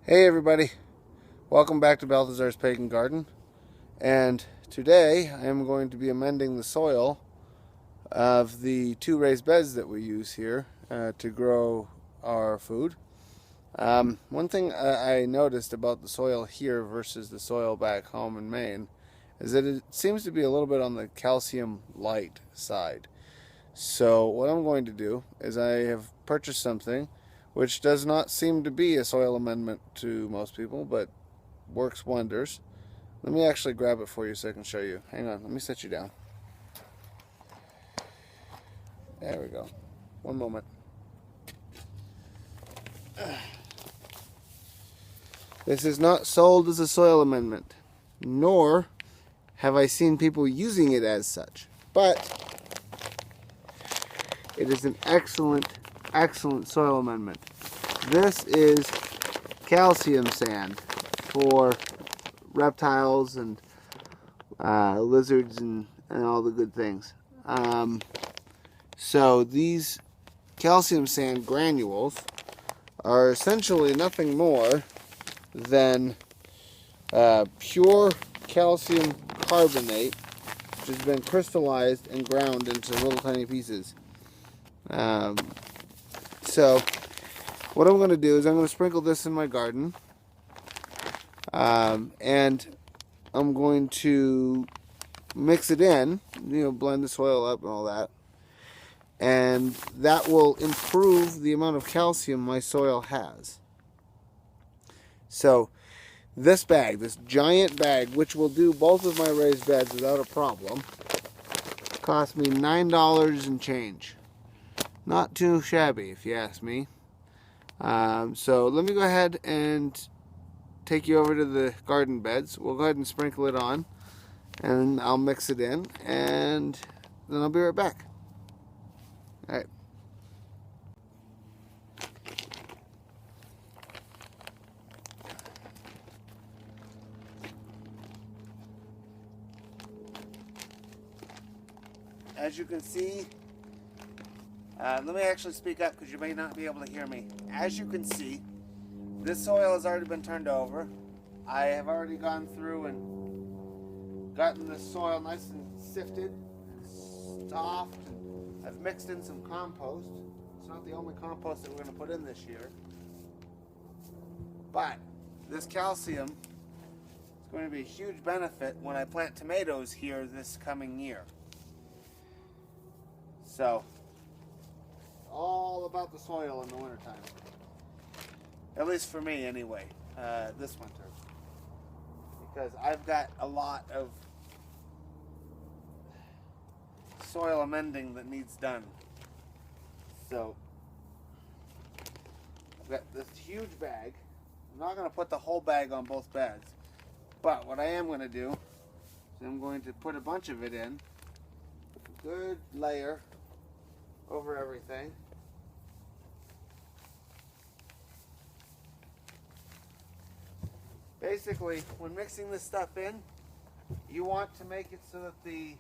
Hey everybody, welcome back to Balthazar's Pagan Garden, and today I am going to be amending the soil of the two raised beds that we use here to grow our food. One thing I noticed about the soil here versus the soil back home in Maine is that it seems to be a little bit on the calcium light side. So what I'm going to do is I have purchased something which does not seem to be a soil amendment to most people, but works wonders. Let me actually grab it for you so I can show you. Hang on, let me set you down. There we go. One moment. This is not sold as a soil amendment, nor have I seen people using it as such, but it is an excellent soil amendment. This is calcium sand for reptiles and lizards and all the good things. So these calcium sand granules are essentially nothing more than pure calcium carbonate, which has been crystallized and ground into little tiny pieces. So what I'm going to do is I'm going to sprinkle this in my garden, and I'm going to mix it in, blend the soil up and all that, and that will improve the amount of calcium my soil has. So this bag, this giant bag, which will do both of my raised beds without a problem, cost me $9 and change. Not too shabby, if you ask me. So let me go ahead and take you over to the garden beds. We'll go ahead and sprinkle it on, and I'll mix it in, and then I'll be right back. All right. As you can see, let me actually speak up because you may not be able to hear me. As you can see, this soil has already been turned over. I have already gone through and gotten the soil nice and sifted and soft. And I've mixed in some compost. It's not the only compost that we're going to put in this year. But this calcium is going to be a huge benefit when I plant tomatoes here this coming year. So, all about the soil in the wintertime. At least for me, anyway, this winter. Because I've got a lot of soil amending that needs done. So, I've got this huge bag. I'm not going to put the whole bag on both beds. But what I am going to do is I'm going to put a bunch of it in. A good layer over everything. Basically, when mixing this stuff in, you want to make it so that the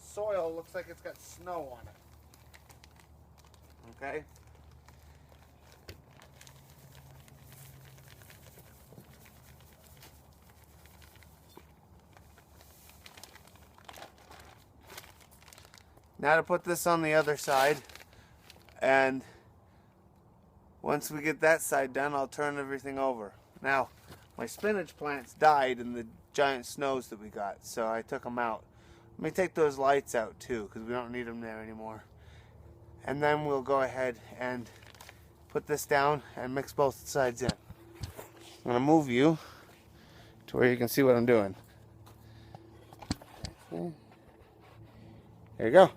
soil looks like it's got snow on it. Okay? Now to put this on the other side, and once we get that side done, I'll turn everything over. Now, my spinach plants died in the giant snows that we got, so I took them out. Let me take those lights out too, because we don't need them there anymore. And then we'll go ahead and put this down and mix both sides in. I'm going to move you to where you can see what I'm doing. Okay. There you go.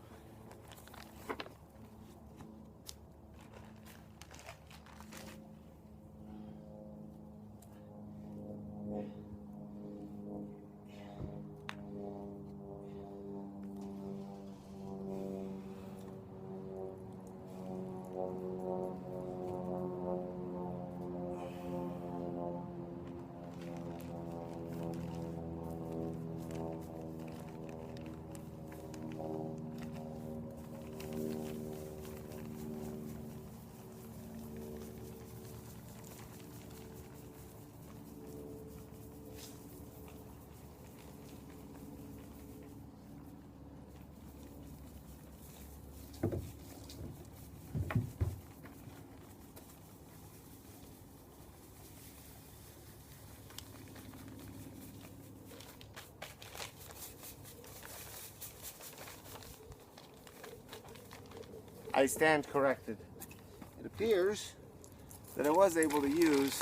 I stand corrected. It appears that I was able to use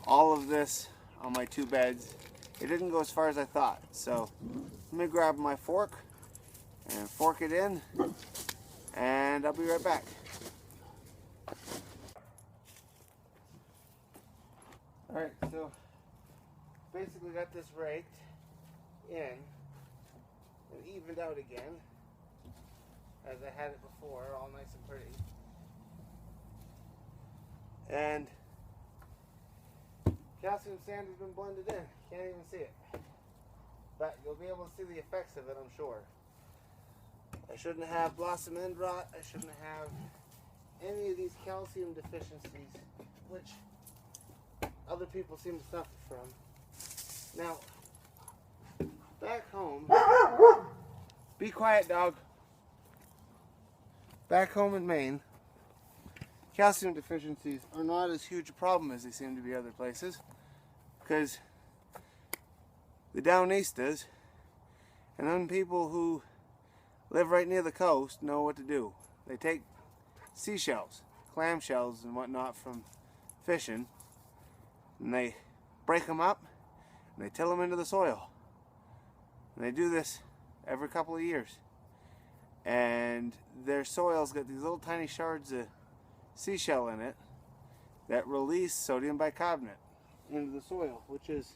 all of this on my 2 beds. It didn't go as far as I thought. So let me grab my fork and fork it in, and I'll be right back. Alright, so basically got this raked in and evened out again as I had it before, all nice and pretty. And calcium sand has been blended in. Can't even see it. But you'll be able to see the effects of it, I'm sure. I shouldn't have blossom end rot. I shouldn't have any of these calcium deficiencies, which other people seem to suffer from. Now, back home, be quiet, dog. Back home in Maine, calcium deficiencies are not as huge a problem as they seem to be other places, because the down easters and then people who live right near the coast know what to do. They take seashells, clam shells and whatnot from fishing, and they break them up and they till them into the soil. And they do this every couple of years. And their soil's got these little tiny shards of seashell in it that release sodium bicarbonate into the soil, which is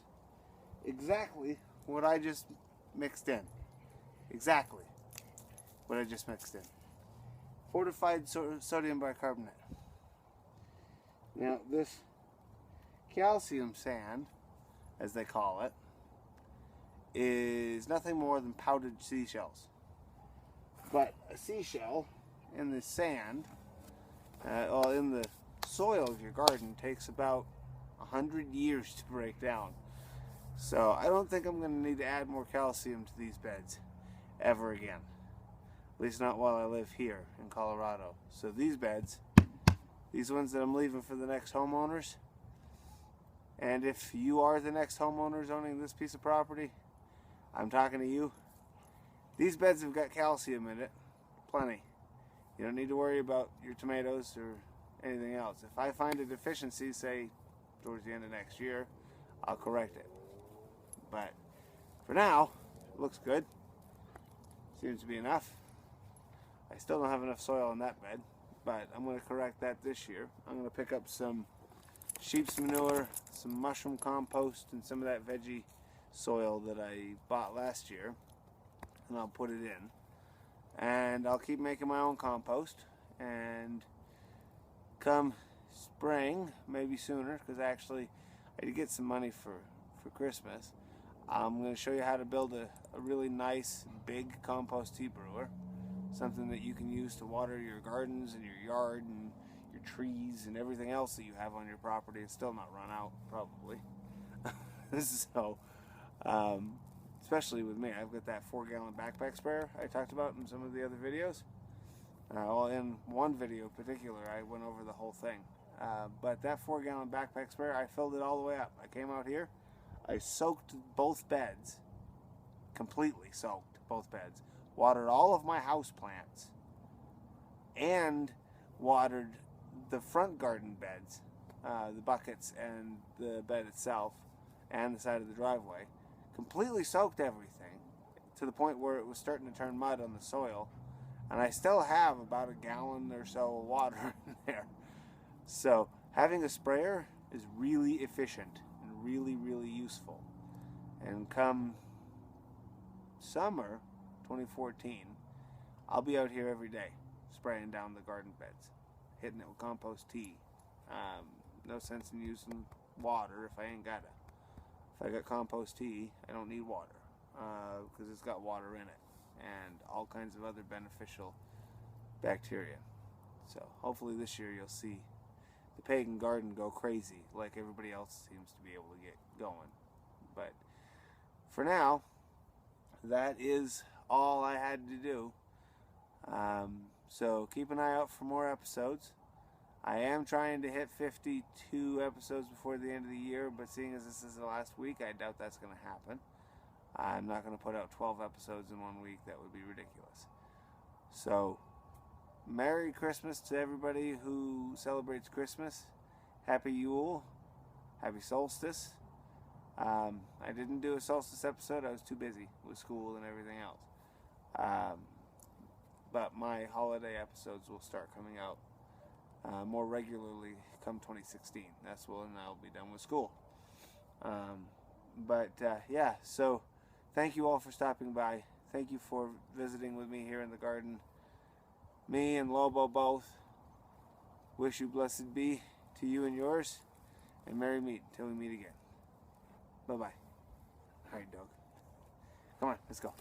exactly what I just mixed in. Exactly what I just mixed in. Fortified sodium bicarbonate. Now this calcium sand, as they call it, is nothing more than powdered seashells. But a seashell in the sand, or in the soil of your garden, takes about 100 years to break down. So I don't think I'm going to need to add more calcium to these beds ever again. At least not while I live here in Colorado. So these beds, these ones that I'm leaving for the next homeowners, and if you are the next homeowners owning this piece of property, I'm talking to you. These beds have got calcium in it, plenty. You don't need to worry about your tomatoes or anything else. If I find a deficiency, say towards the end of next year, I'll correct it. But for now, it looks good. Seems to be enough. I still don't have enough soil in that bed, but I'm going to correct that this year. I'm going to pick up some sheep's manure, some mushroom compost, and some of that veggie soil that I bought last year, and I'll put it in. And I'll keep making my own compost, and come spring, maybe sooner, because actually I did get some money for Christmas. I'm going to show you how to build a really nice big compost tea brewer, something that you can use to water your gardens and your yard and your trees and everything else that you have on your property and still not run out, probably. So especially with me, I've got that 4-gallon backpack sprayer I talked about in some of the other videos. Well, in one video in particular, I went over the whole thing. But that 4-gallon backpack sprayer, I filled it all the way up. I came out here, I soaked both beds, completely soaked both beds, watered all of my house plants, and watered the front garden beds, the buckets and the bed itself, and the side of the driveway. Completely soaked everything to the point where it was starting to turn mud on the soil, and I still have about a gallon or so of water in there. So having a sprayer is really efficient and really, really useful. And come summer 2014, I'll be out here every day spraying down the garden beds, hitting it with compost tea. No sense in using water if I ain't got it. If I got compost tea, I don't need water, because it's got water in it and all kinds of other beneficial bacteria. So hopefully this year you'll see the pagan garden go crazy like everybody else seems to be able to get going. But for now, that is all I had to do. So keep an eye out for more episodes. I am trying to hit 52 episodes before the end of the year, but seeing as this is the last week, I doubt that's going to happen. I'm not going to put out 12 episodes in 1 week. That would be ridiculous. So Merry Christmas to everybody who celebrates Christmas. Happy Yule. Happy Solstice. I didn't do a solstice episode. I was too busy with school and everything else. But my holiday episodes will start coming out more regularly come 2016. That's when I'll be done with school. Yeah, so thank you all for stopping by. Thank you for visiting with me here in the garden. Me and Lobo both wish you blessed be to you and yours, and merry meet till we meet again. Bye-bye. All right, dog. Come on, let's go.